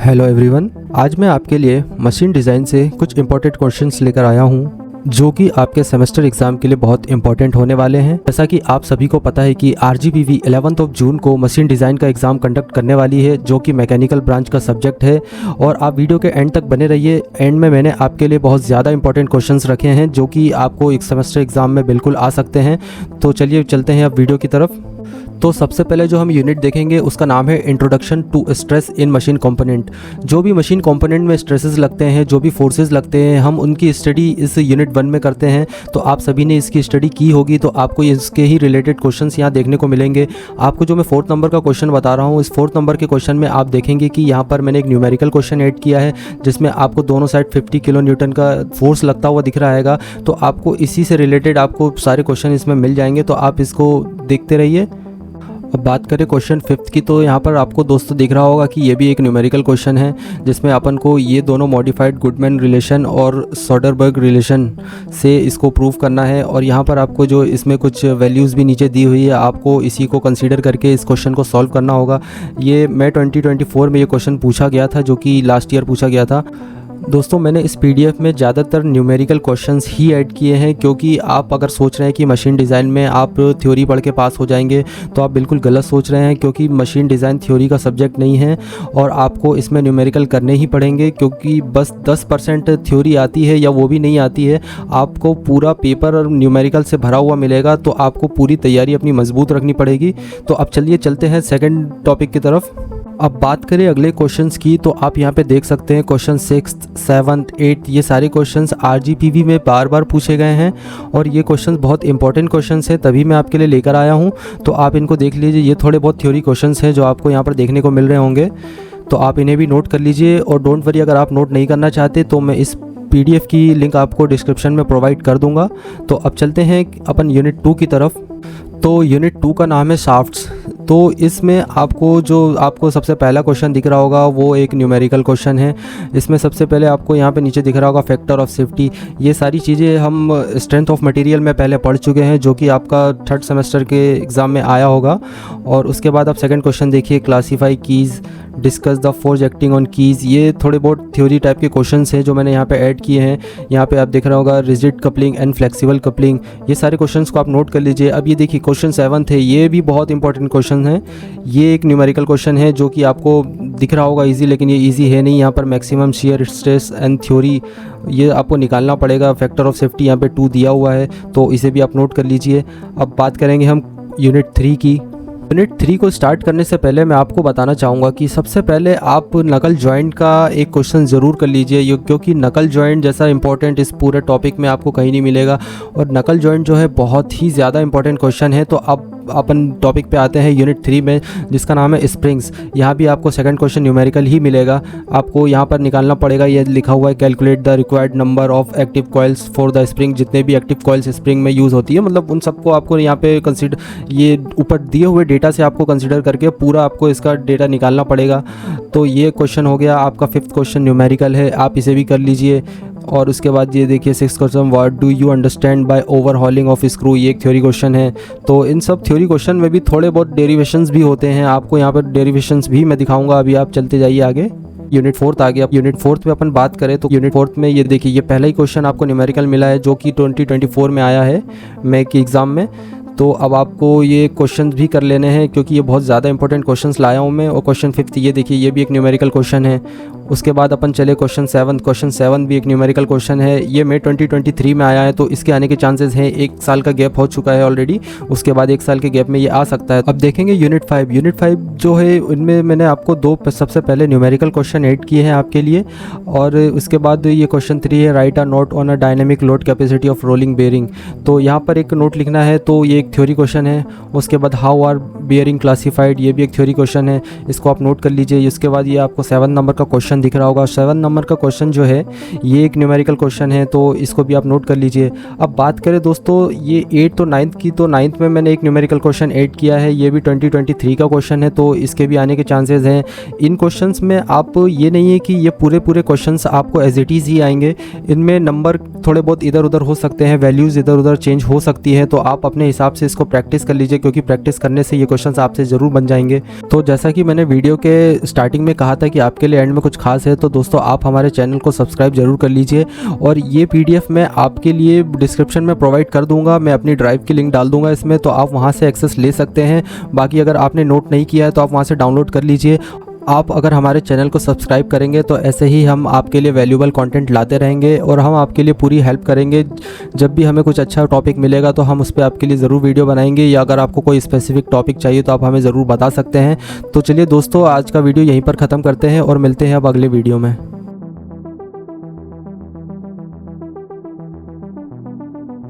Hello everyone, आज मैं आपके लिए मशीन डिज़ाइन से कुछ इंपॉर्टेंट क्वेश्चंस लेकर आया हूं जो कि आपके सेमेस्टर एग्ज़ाम के लिए बहुत इंपॉर्टेंट होने वाले हैं। जैसा कि आप सभी को पता है कि RGPV 11 जून को मशीन डिज़ाइन का एग्ज़ाम कंडक्ट करने वाली है जो कि मैकेनिकल ब्रांच का सब्जेक्ट है। और आप वीडियो के एंड तक बने रहिए। एंड में मैंने आपके लिए बहुत ज़्यादा इंपॉर्टेंट क्वेश्चंस रखे हैं जो कि आपको एक सेमेस्टर एग्ज़ाम में बिल्कुल आ सकते हैं। तो चलिए चलते हैं अब वीडियो की तरफ। तो सबसे पहले जो हम यूनिट देखेंगे उसका नाम है introduction to stress in machine component. जो भी मशीन कंपोनेंट में स्ट्रेसेस लगते हैं, जो भी फोर्सेस लगते हैं, हम उनकी स्टडी इस यूनिट 1 में करते हैं। तो आप सभी ने इसकी स्टडी की होगी, तो आपको इसके ही रिलेटेड क्वेश्चंस यहाँ देखने को मिलेंगे। आपको जो मैं 4th नंबर का क्वेश्चन बता रहा हूँ, इस 4th नंबर के क्वेश्चन में आप देखेंगे कि यहाँ पर मैंने एक न्यूमेरिकल क्वेश्चन ऐड किया है जिसमें आपको दोनों साइड 50 किलो न्यूटन का फोर्स लगता हुआ दिख रहा है। तो आपको इसी से रिलेटेड आपको सारे क्वेश्चन इसमें मिल जाएंगे, तो आप इसको देखते रहिए। अब बात करें क्वेश्चन 5th की, तो यहाँ पर आपको दोस्तों दिख रहा होगा कि ये भी एक न्यूमेरिकल क्वेश्चन है जिसमें अपन को ये दोनों मॉडिफाइड गुडमैन रिलेशन और सोडरबर्ग रिलेशन से इसको प्रूव करना है। और यहाँ पर आपको जो इसमें कुछ वैल्यूज़ भी नीचे दी हुई है, आपको इसी को कंसीडर करके इस क्वेश्चन को सॉल्व करना होगा। ये मई 2024 में ये क्वेश्चन पूछा गया था, जो कि लास्ट ईयर पूछा गया था। दोस्तों मैंने इस PDF में ज़्यादातर न्यूमेरिकल क्वेश्चंस ही ऐड किए हैं, क्योंकि आप अगर सोच रहे हैं कि मशीन डिज़ाइन में आप थ्योरी पढ़ के पास हो जाएंगे तो आप बिल्कुल गलत सोच रहे हैं, क्योंकि मशीन डिज़ाइन थ्योरी का सब्जेक्ट नहीं है और आपको इसमें न्यूमेरिकल करने ही पड़ेंगे। क्योंकि बस 10% थ्योरी आती है या वो भी नहीं आती है, आपको पूरा पेपर और न्यूमेरिकल से भरा हुआ मिलेगा। तो आपको पूरी तैयारी अपनी मजबूत रखनी पड़ेगी। तो अब चलिए चलते हैं सेकेंड टॉपिक की तरफ। अब बात करें अगले क्वेश्चंस की, तो आप यहाँ पे देख सकते हैं क्वेश्चन 6th, 7th, 8th ये सारे क्वेश्चंस RGPV में बार बार पूछे गए हैं और ये क्वेश्चंस बहुत इंपॉर्टेंट क्वेश्चंस हैं, तभी मैं आपके लिए लेकर आया हूँ। तो आप इनको देख लीजिए। ये थोड़े बहुत थ्योरी क्वेश्चंस हैं जो आपको यहाँ पर देखने को मिल रहे होंगे, तो आप इन्हें भी नोट कर लीजिए। और डोंट वरी, अगर आप नोट नहीं करना चाहते तो मैं इस PDF की लिंक आपको डिस्क्रिप्शन में प्रोवाइड कर दूँगा। तो अब चलते हैं अपन यूनिट 2 की तरफ। तो यूनिट 2 का नाम है शाफ्ट्स। तो इसमें आपको सबसे पहला क्वेश्चन दिख रहा होगा वो एक न्यूमेरिकल क्वेश्चन है। इसमें सबसे पहले आपको यहाँ पे नीचे दिख रहा होगा फैक्टर ऑफ सेफ्टी। ये सारी चीज़ें हम स्ट्रेंथ ऑफ मटेरियल में पहले पढ़ चुके हैं, जो कि आपका 3rd सेमेस्टर के एग्ज़ाम में आया होगा। और उसके बाद आप सेकंड क्वेश्चन देखिए, classify keys, discuss the force acting on keys. ये थोड़े बहुत थ्योरी टाइप के क्वेश्चंस हैं जो मैंने यहाँ पे ऐड किए हैं। यहाँ पे आप देख रहा होगा rigid coupling and flexible coupling. ये सारे क्वेश्चंस को आप नोट कर लीजिए। अब ये देखिए क्वेश्चन 7th है, ये भी बहुत इंपॉर्टेंट क्वेश्चन है। ये एक न्यूमेरिकल क्वेश्चन है जो कि आपको दिख रहा होगा इजी, लेकिन ये इजी है नहीं। यहाँ पर maximum shear stress and theory ये आपको निकालना पड़ेगा। फैक्टर ऑफ सेफ्टी यहाँ पे 2 दिया हुआ है, तो इसे भी आप नोट कर लीजिए। अब बात करेंगे हम यूनिट 3 की। यूनिट 3 को स्टार्ट करने से पहले मैं आपको बताना चाहूँगा कि सबसे पहले आप नकल जॉइंट का एक क्वेश्चन ज़रूर कर लीजिए, क्योंकि नकल जॉइंट जैसा इंपॉर्टेंट इस पूरे टॉपिक में आपको कहीं नहीं मिलेगा। और नकल जॉइंट जो है बहुत ही ज़्यादा इंपॉर्टेंट क्वेश्चन है। तो अब अपन टॉपिक पे आते हैं यूनिट 3 में, जिसका नाम है स्प्रिंग्स। यहाँ भी आपको सेकंड क्वेश्चन न्यूमेरिकल ही मिलेगा। आपको यहाँ पर निकालना पड़ेगा, ये लिखा हुआ है calculate the required number of active coils for the spring. जितने भी एक्टिव कॉइल्स स्प्रिंग में यूज़ होती है, मतलब उन सबको आपको यहाँ पे कंसीडर, ये ऊपर दिए हुए डेटा से आपको कंसीडर करके पूरा आपको इसका डेटा निकालना पड़ेगा। तो ये क्वेश्चन हो गया आपका 5th क्वेश्चन न्यूमेरिकल है, आप इसे भी कर लीजिए। और उसके बाद ये देखिए 6th question, what do you understand by overhauling of screw. ये एक थ्योरी क्वेश्चन है। तो इन सब थ्योरी क्वेश्चन में भी थोड़े बहुत डेरिवेशंस भी होते हैं, आपको यहाँ पर डेरिवेशंस भी मैं दिखाऊंगा। अभी आप चलते जाइए आगे। यूनिट 4th आ गया। यूनिट 4th में अपन बात करें तो यूनिट 4th में ये देखिए, ये पहला ही क्वेश्चन आपको न्यूमेरिकल मिला है जो कि 2024 में आया है मई के एग्ज़ाम में। तो अब आपको ये क्वेश्चन भी कर लेने हैं, क्योंकि ये बहुत ज़्यादा इंपॉर्टेंट क्वेश्चंस लाया हूँ मैं। और क्वेश्चन 5th ये देखिए, ये भी एक न्यूमेरिकल क्वेश्चन है। उसके बाद अपन चले क्वेश्चन 7। क्वेश्चन 7 भी एक न्यूमेरिकल क्वेश्चन है। ये मई 2023 में आया है, तो इसके आने के चांसेस हैं। 1 साल का गैप हो चुका है ऑलरेडी, उसके बाद 1 साल के गैप में ये आ सकता है। अब देखेंगे यूनिट 5। यूनिट 5 जो है, उनमें मैंने आपको 2 सबसे पहले न्यूमेरिकल क्वेश्चन ऐड किए हैं आपके लिए। और उसके बाद ये क्वेश्चन 3 है, right a note on a dynamic load capacity of rolling bearing. तो यहाँ पर एक नोट लिखना है, तो ये एक थ्योरी क्वेश्चन है। उसके बाद हाउ आर बेयरिंग क्लासीफाइड, ये भी एक थ्योरी क्वेश्चन है, इसको आप नोट कर लीजिए। इसके बाद ये आपको 7 नंबर का क्वेश्चन क्वेश्चन दिख रहा होगा। 7 नंबर का क्वेश्चन जो है ये एक न्यूमेरिकल क्वेश्चन है, तो इसको भी आप नोट कर लीजिए। अब बात करें दोस्तों ये 8 तो 9th की, तो 9th में मैंने एक न्यूमेरिकल क्वेश्चन 8 किया है, ये भी 2023 का क्वेश्चन है, तो इसके भी आने के चांसेस हैं। इन क्वेश्चंस में आप ये नहीं है कि ये पूरे क्वेश्चंस आपको एज इट इज़ ही आएंगे, इनमें नंबर थोड़े बहुत इधर उधर हो सकते हैं, वैल्यूज़ इधर उधर चेंज हो सकती है, तो आप अपने हिसाब से इसको प्रैक्टिस कर लीजिए, क्योंकि प्रैक्टिस करने से ये क्वेश्चंस आपसे ज़रूर बन जाएंगे। तो जैसा कि मैंने वीडियो के स्टार्टिंग में कहा था कि आपके लिए एंड में कुछ खास है, तो दोस्तों आप हमारे चैनल को सब्सक्राइब जरूर कर लीजिए। और ये PDF मैं आपके लिए डिस्क्रिप्शन में प्रोवाइड कर दूंगा, मैं अपनी ड्राइव की लिंक डाल दूंगा इसमें, तो आप वहाँ से एक्सेस ले सकते हैं। बाकी अगर आपने नोट नहीं किया है तो आप वहाँ से डाउनलोड कर लीजिए। आप अगर हमारे चैनल को सब्सक्राइब करेंगे तो ऐसे ही हम आपके लिए वैल्यूएबल कंटेंट लाते रहेंगे, और हम आपके लिए पूरी हेल्प करेंगे। जब भी हमें कुछ अच्छा टॉपिक मिलेगा तो हम उस पर आपके लिए ज़रूर वीडियो बनाएंगे, या अगर आपको कोई स्पेसिफिक टॉपिक चाहिए तो आप हमें ज़रूर बता सकते हैं। तो चलिए दोस्तों, आज का वीडियो यहीं पर ख़त्म करते हैं और मिलते हैं अब अगले वीडियो में।